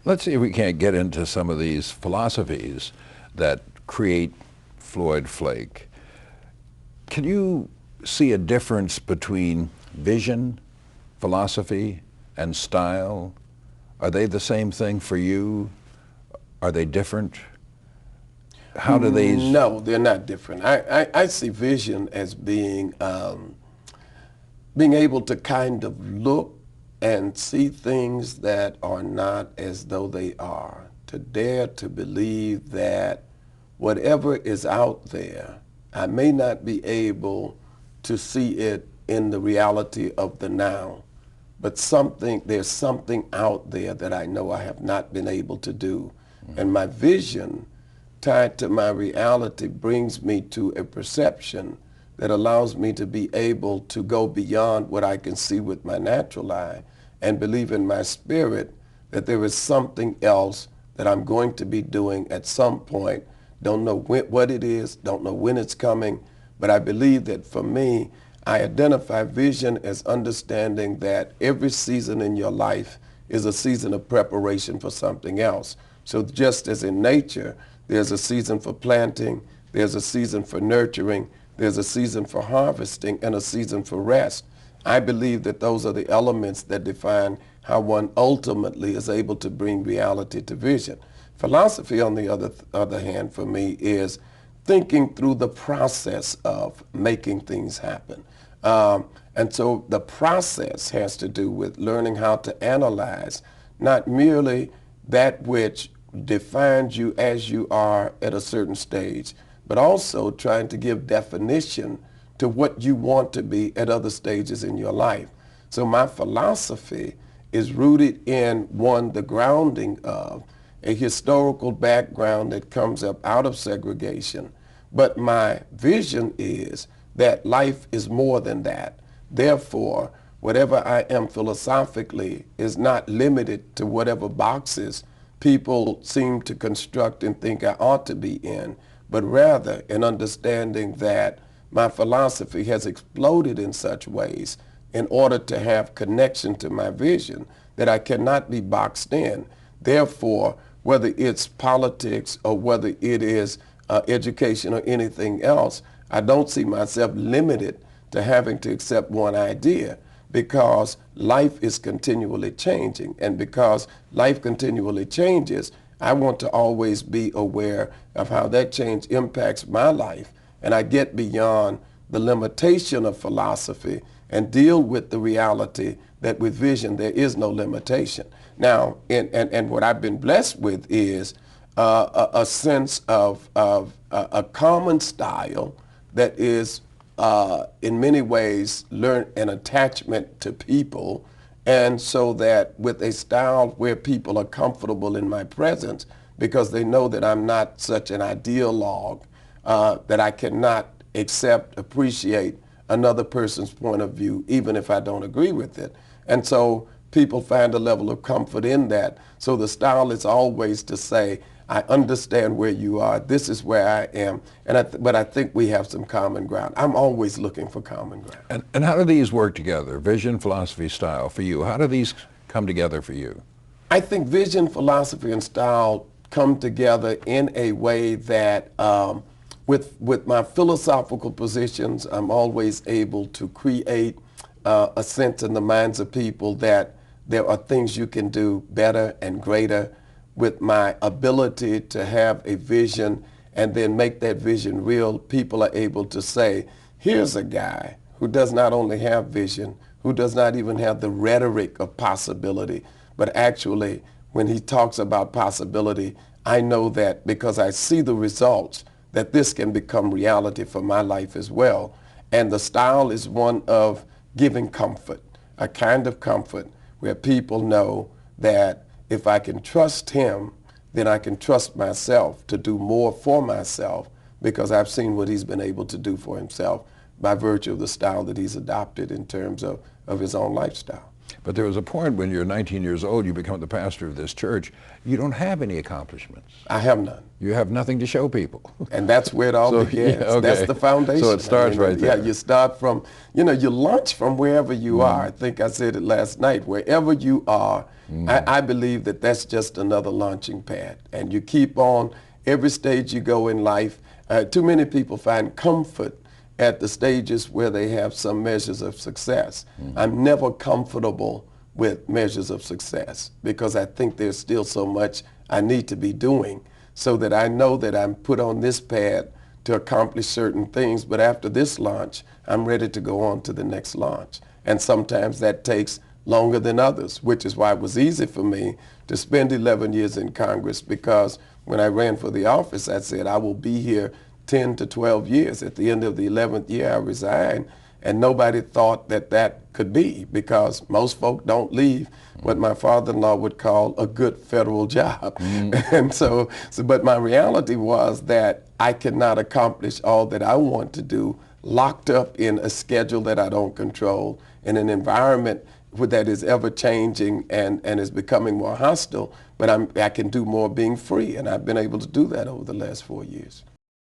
Let's see if we can't get into some of these philosophies that create Floyd Flake. Can you see a difference between vision, philosophy, and style? Are they the same thing for you? Are they different? How do these... No, they're not different. I see vision as being able to kind of look and see things that are not as though they are, to dare to believe that whatever is out there, I may not be able to see it in the reality of the now, but there's something out there that I know I have not been able to do. And my vision tied to my reality brings me to a perception that allows me to be able to go beyond what I can see with my natural eye and believe in my spirit that there is something else that I'm going to be doing at some point. Don't know what it is, don't know when it's coming, but I believe that for me, I identify vision as understanding that every season in your life is a season of preparation for something else. So just as in nature, there's a season for planting, there's a season for nurturing, there's a season for harvesting, and a season for rest. I believe that those are the elements that define how one ultimately is able to bring reality to vision. Philosophy, on the other hand, for me, is thinking through the process of making things happen. And so the process has to do with learning how to analyze not merely that which defines you as you are at a certain stage, but also trying to give definition to what you want to be at other stages in your life. So my philosophy is rooted in, one, the grounding of a historical background that comes up out of segregation. But my vision is that life is more than that. Therefore, whatever I am philosophically is not limited to whatever boxes people seem to construct and think I ought to be in, but rather an understanding that my philosophy has exploded in such ways in order to have connection to my vision that I cannot be boxed in. Therefore, whether it's politics or whether it is education or anything else, I don't see myself limited to having to accept one idea, because life is continually changing. And because life continually changes, I want to always be aware of how that change impacts my life. And I get beyond the limitation of philosophy and deal with the reality that with vision there is no limitation. Now, and what I've been blessed with is a sense of a common style that is in many ways learn an attachment to people, and so that with a style where people are comfortable in my presence because they know that I'm not such an ideologue, that I cannot accept, appreciate another person's point of view even if I don't agree with it. And so people find a level of comfort in that. So the style is always to say, I understand where you are, this is where I am, but I think we have some common ground. I'm always looking for common ground. And how do these work together, vision, philosophy, style, for you? How do these come together for you? I think vision, philosophy, and style come together in a way that with my philosophical positions, I'm always able to create a sense in the minds of people that there are things you can do better and greater. With my ability to have a vision and then make that vision real, people are able to say, here's a guy who does not only have vision, who does not even have the rhetoric of possibility, but actually when he talks about possibility, I know that because I see the results, that this can become reality for my life as well. And the style is one of giving comfort, a kind of comfort where people know that if I can trust him, then I can trust myself to do more for myself, because I've seen what he's been able to do for himself by virtue of the style that he's adopted in terms of his own lifestyle. But there was a point when you're 19 years old, you become the pastor of this church, you don't have any accomplishments. I have none. You have nothing to show people. And that's where it all begins. Yeah, okay. That's the foundation. So it starts right there. Yeah, you start from, you launch from wherever you are. I think I said it last night, wherever you are, I believe that that's just another launching pad. And you keep on every stage you go in life. Too many people find comfort at the stages where they have some measures of success. I'm never comfortable with measures of success because I think there's still so much I need to be doing, so that I know that I'm put on this pad to accomplish certain things, but after this launch, I'm ready to go on to the next launch. And sometimes that takes longer than others, which is why it was easy for me to spend 11 years in Congress, because when I ran for the office, I said I will be here 10 to 12 years. At the end of the 11th year, I resigned, and nobody thought that that could be, because most folk don't leave what my father-in-law would call a good federal job. And but my reality was that I cannot accomplish all that I want to do locked up in a schedule that I don't control, in an environment that is ever changing and is becoming more hostile. But I can do more being free, and I've been able to do that over the last 4 years.